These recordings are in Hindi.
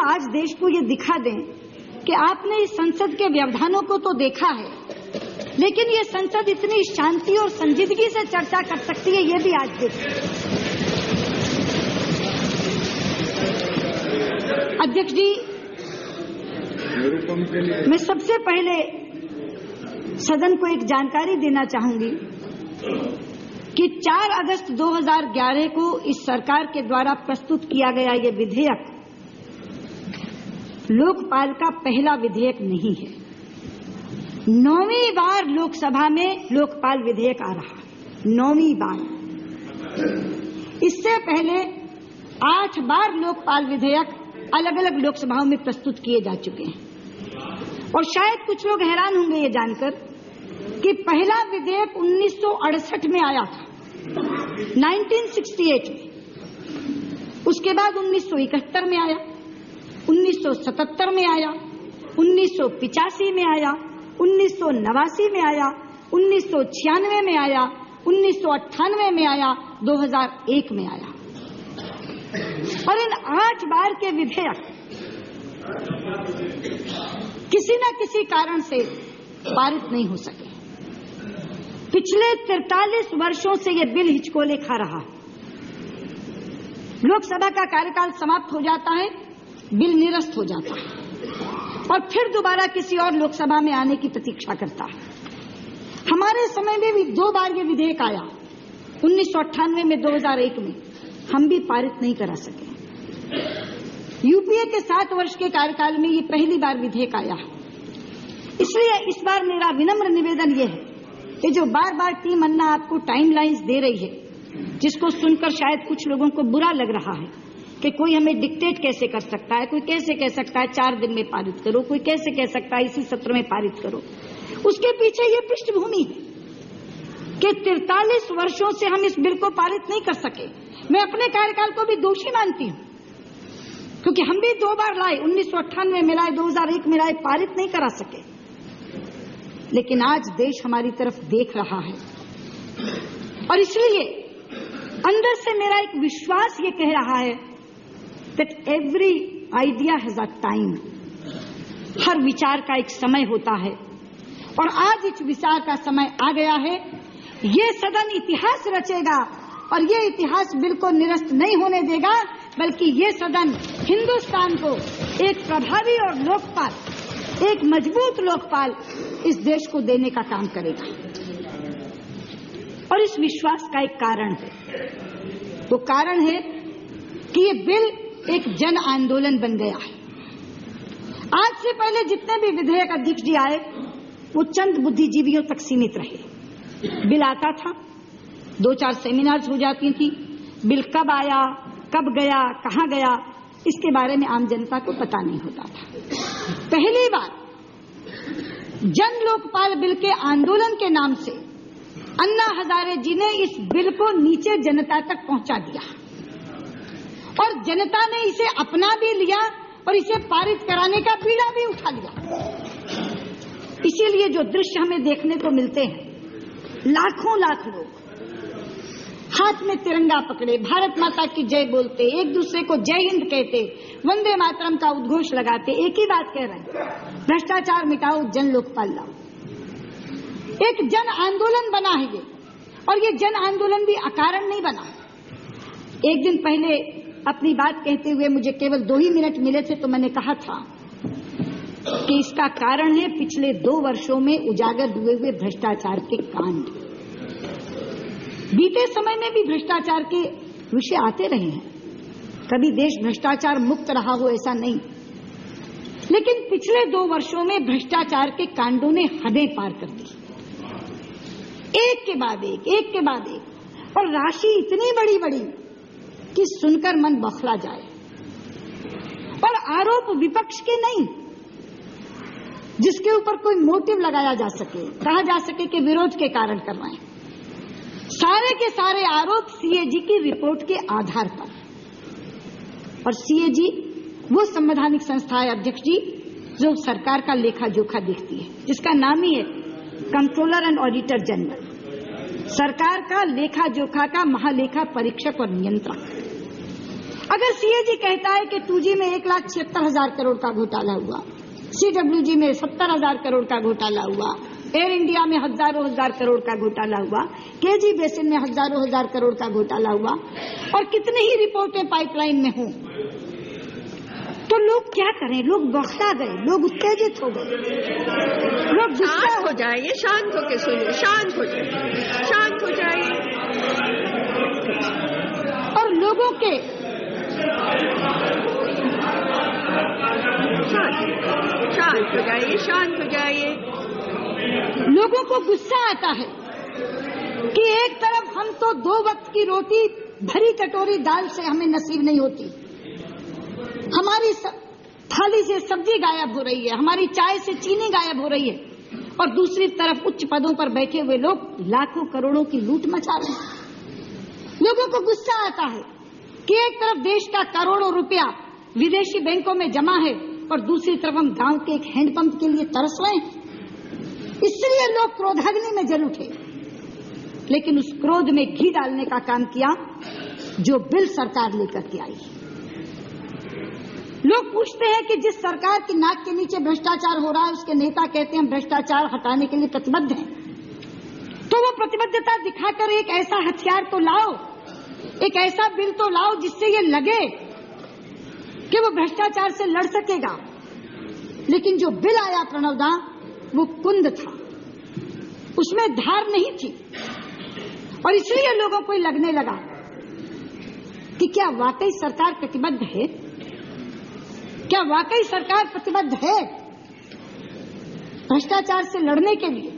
हम आज देश को ये दिखा दें कि आपने इस संसद के व्यवधानों को तो देखा है, लेकिन ये संसद इतनी शांति और संजीदगी से चर्चा कर सकती है, ये भी आज देखें। अध्यक्ष जी, मैं सबसे पहले सदन को एक जानकारी देना चाहूंगी कि 4 अगस्त 2011 को इस सरकार के द्वारा प्रस्तुत किया गया ये विधेयक लोकपाल का पहला विधेयक नहीं है। 9वीं बार लोकसभा में लोकपाल विधेयक आ रहा है, 9वीं बार। इससे पहले 8 बार लोकपाल विधेयक अलग अलग लोकसभाओं में प्रस्तुत किए जा चुके हैं। और शायद कुछ लोग हैरान होंगे ये जानकर कि पहला विधेयक 1968 में आया था, 1968 में। उसके बाद 1971 में आया, 1977 में आया, 1985 में आया, 1989 में आया, 1996 में आया, 1998 में आया, 2001 में आया। और इन 8 बार के विधेयक किसी न किसी कारण से पारित नहीं हो सके। पिछले 43 वर्षों से ये बिल हिचकोले खा रहा है। लोकसभा का कार्यकाल समाप्त हो जाता है, बिल निरस्त हो जाता है और फिर दोबारा किसी और लोकसभा में आने की प्रतीक्षा करता है। हमारे समय में भी 2 बार ये विधेयक आया, 1998 में, 2001 में। हम भी पारित नहीं करा सके। यूपीए के 7 वर्ष के कार्यकाल में ये पहली बार विधेयक आया है। इसलिए इस बार मेरा विनम्र निवेदन ये है कि जो बार बार टीम अन्ना आपको टाइमलाइंस दे रही है, जिसको सुनकर शायद कुछ लोगों को बुरा लग रहा है कि कोई हमें डिक्टेट कैसे कर सकता है, कोई कैसे कह सकता है 4 दिन में पारित करो, कोई कैसे कह सकता है इसी सत्र में पारित करो। उसके पीछे ये पृष्ठभूमि है कि 43 वर्षों से हम इस बिल को पारित नहीं कर सके। मैं अपने कार्यकाल को भी दोषी मानती हूं, क्योंकि हम भी 2 बार लाए, 1998 में लाए, 2001 में लाए, पारित नहीं करा सके। लेकिन आज देश हमारी तरफ देख रहा है और इसलिए अंदर से मेरा एक विश्वास ये कह रहा है that every idea has a time। हर विचार का एक समय होता है और आज इस विचार का समय आ गया है। ये सदन इतिहास रचेगा और ये इतिहास बिल को निरस्त नहीं होने देगा, बल्कि ये सदन हिंदुस्तान को एक प्रभावी और लोकपाल, एक मजबूत लोकपाल इस देश को देने का काम करेगा। और इस विश्वास का एक कारण है, वो कारण है कि ये बिल एक जन आंदोलन बन गया है। आज से पहले जितने भी विधेयक अध्यक्ष जी आए, वो चंद बुद्धिजीवियों तक सीमित रहे। बिल आता था, 2-4 सेमिनार्स हो जाती थी, बिल कब आया, कब गया, कहां गया, इसके बारे में आम जनता को पता नहीं होता था। पहली बार जन लोकपाल बिल के आंदोलन के नाम से अन्ना हजारे जी ने इस बिल को नीचे जनता तक पहुंचा दिया और जनता ने इसे अपना भी लिया और इसे पारित कराने का बीड़ा भी उठा लिया। इसीलिए जो दृश्य हमें देखने को मिलते हैं, लाखों लाख लोग हाथ में तिरंगा पकड़े, भारत माता की जय बोलते, एक दूसरे को जय हिंद कहते, वंदे मातरम का उद्घोष लगाते, एक ही बात कह रहे हैं, भ्रष्टाचार मिटाओ, जन लोकपाल लाओ। एक जन आंदोलन बना है ये, और ये जन आंदोलन भी अकारण नहीं बना। एक दिन पहले अपनी बात कहते हुए मुझे केवल 2 ही मिनट मिले थे, तो मैंने कहा था कि इसका कारण है पिछले 2 वर्षों में उजागर हुए भ्रष्टाचार के कांड। बीते समय में भी भ्रष्टाचार के विषय आते रहे हैं, कभी देश भ्रष्टाचार मुक्त रहा हो ऐसा नहीं, लेकिन पिछले 2 वर्षों में भ्रष्टाचार के कांडों ने हदें पार कर दी, एक के बाद एक, एक के बाद एक, और राशि इतनी बड़ी बड़ी कि सुनकर मन बौखला जाए। और आरोप विपक्ष के नहीं, जिसके ऊपर कोई मोटिव लगाया जा सके, कहा जा सके कि विरोध के कारण कर रहे हैं। सारे के सारे आरोप सीएजी की रिपोर्ट के आधार पर, और सीएजी वो संवैधानिक संस्था है अध्यक्ष जी जो सरकार का लेखा जोखा देखती है, जिसका नाम ही है कंट्रोलर एंड ऑडिटर जनरल, सरकार का लेखा जोखा का महालेखा परीक्षक और नियंत्रक। अगर सीएजी कहता है कि 2G में 1,76,000 करोड़ का घोटाला हुआ, CWG में 70,000 करोड़ का घोटाला हुआ, एयर इंडिया में हजारों हजार करोड़ का घोटाला हुआ, केजी बेसिन में हजारों हजार करोड़ का घोटाला हुआ, और कितनी ही रिपोर्टें पाइपलाइन में हों, तो लोग क्या करें? लोग बौखला गए, लोग उत्तेजित हो गए, लोग गुस्सा हो जाइए, शांत होकर सुनिए, शांत हो जाइए, शांत हो जाइए। और लोगों के शांत हो जाइए, शांत हो जाइए। लोगों को गुस्सा आता है कि एक तरफ हम तो 2 वक्त की रोटी भरी कटोरी दाल से हमें नसीब नहीं होती, हमारी थाली से सब्जी गायब हो रही है, हमारी चाय से चीनी गायब हो रही है, और दूसरी तरफ उच्च पदों पर बैठे हुए लोग लाखों करोड़ों की लूट मचा रहे हैं। लोगों को गुस्सा आता है कि एक तरफ देश का करोड़ों रुपया विदेशी बैंकों में जमा है और दूसरी तरफ हम गांव के एक हैंडपंप के लिए तरस रहे हैं। इसलिए लोग क्रोधाग्नि में जल उठे, लेकिन उस क्रोध में घी डालने का काम किया जो बिल सरकार लेकर के आई। लोग पूछते हैं कि जिस सरकार की नाक के नीचे भ्रष्टाचार हो रहा है, उसके नेता कहते हैं भ्रष्टाचार हटाने के लिए प्रतिबद्ध हैं, तो वो प्रतिबद्धता दिखाकर एक ऐसा हथियार तो लाओ, एक ऐसा बिल तो लाओ जिससे ये लगे कि वो भ्रष्टाचार से लड़ सकेगा। लेकिन जो बिल आया प्रणवदा, वो कुंद था, उसमें धार नहीं थी, और इसलिए लोगों को लगने लगा कि क्या वाकई सरकार प्रतिबद्ध है, क्या वाकई सरकार प्रतिबद्ध है भ्रष्टाचार से लड़ने के लिए।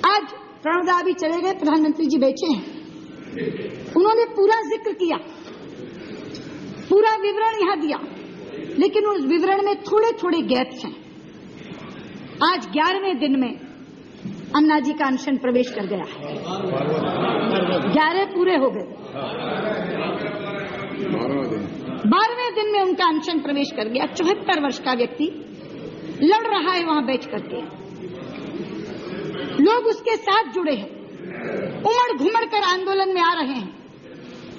आज प्रणवदा अभी चले गए, प्रधानमंत्री जी बैठे हैं, उन्होंने पूरा जिक्र किया, पूरा विवरण यहां दिया, लेकिन उस विवरण में थोड़े थोड़े गैप्स हैं। आज 11वें दिन में अन्ना जी का अनशन प्रवेश कर गया है, 11 पूरे हो गए, 12वें दिन में उनका अनशन प्रवेश कर गया। 74 वर्ष का व्यक्ति लड़ रहा है वहां बैठ करके, लोग उसके साथ जुड़े हैं, उमड़ घुमड़ कर आंदोलन में आ रहे हैं।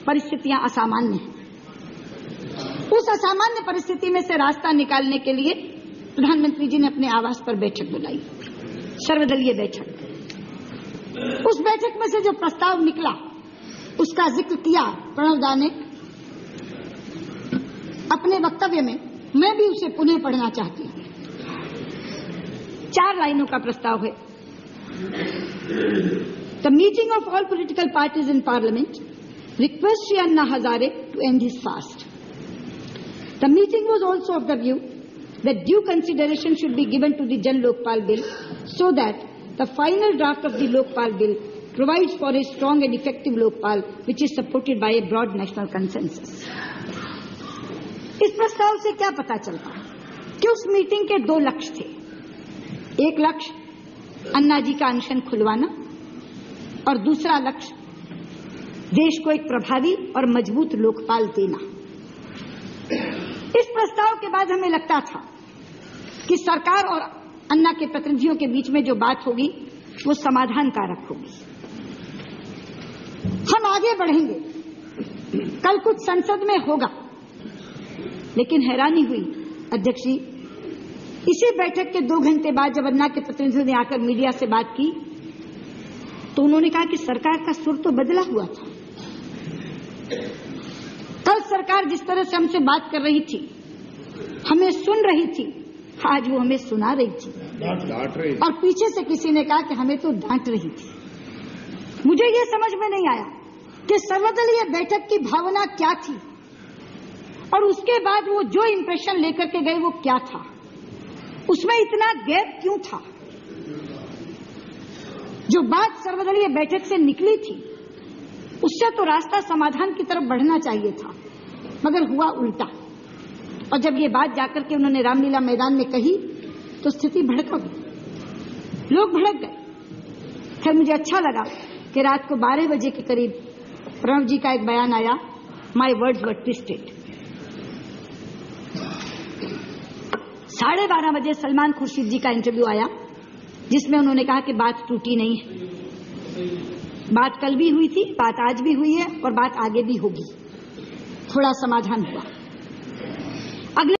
परिस्थितियां असामान्य हैं। उस असामान्य परिस्थिति में से रास्ता निकालने के लिए प्रधानमंत्री जी ने अपने आवास पर बैठक बुलाई, सर्वदलीय बैठक। उस बैठक में से जो प्रस्ताव निकला उसका जिक्र किया प्रणवदा ने अपने वक्तव्य में, मैं भी उसे पुनः पढ़ना चाहती हूं। 4 लाइनों का प्रस्ताव है। The meeting of all political parties in Parliament request Shri Anna Hazare to end his fast. The meeting was also of the view that due consideration should be given to the Jan Lokpal Bill so that the final draft of the Lokpal Bill provides for a strong and effective Lokpal which is supported by a broad national consensus. इस प्रस्ताव से क्या पता चलता कि उस मीटिंग के 2 लक्ष्य थे। एक लक्ष्य अन्ना जी का अनशन खुलवाना और दूसरा लक्ष्य देश को एक प्रभावी और मजबूत लोकपाल देना। इस प्रस्ताव के बाद हमें लगता था कि सरकार और अन्ना के प्रतिनिधियों के बीच में जो बात होगी वो समाधान कारक होगी। हम आगे बढ़ेंगे, कल कुछ संसद में होगा। लेकिन हैरानी हुई अध्यक्ष जी, इसी बैठक के 2 घंटे बाद जब अन्ना के प्रतिनिधियों ने आकर मीडिया से बात की तो उन्होंने कहा कि सरकार का सुर तो बदला हुआ था। कल सरकार जिस तरह से हमसे बात कर रही थी, हमें सुन रही थी, आज वो हमें सुना रही थी, डांट रही। और पीछे से किसी ने कहा कि हमें तो डांट रही थी। मुझे ये समझ में नहीं आया कि सर्वदलीय बैठक की भावना क्या थी और उसके बाद वो जो इंप्रेशन लेकर के गए वो क्या था, उसमें इतना गैप क्यों था। जो बात सर्वदलीय बैठक से निकली थी उससे तो रास्ता समाधान की तरफ बढ़ना चाहिए था, मगर हुआ उल्टा। और जब ये बात जाकर के उन्होंने रामलीला मैदान में कही तो स्थिति भड़क गई, लोग भड़क गए। फिर मुझे अच्छा लगा कि रात को 12 बजे के करीब प्रणव जी का एक बयान आया, माई वर्ड्स वर ट्विस्टेड। 12:30 बजे सलमान खुर्शीद जी का इंटरव्यू आया जिसमें उन्होंने कहा कि बात टूटी नहीं है, बात कल भी हुई थी, बात आज भी हुई है और बात आगे भी होगी। थोड़ा समाधान हुआ।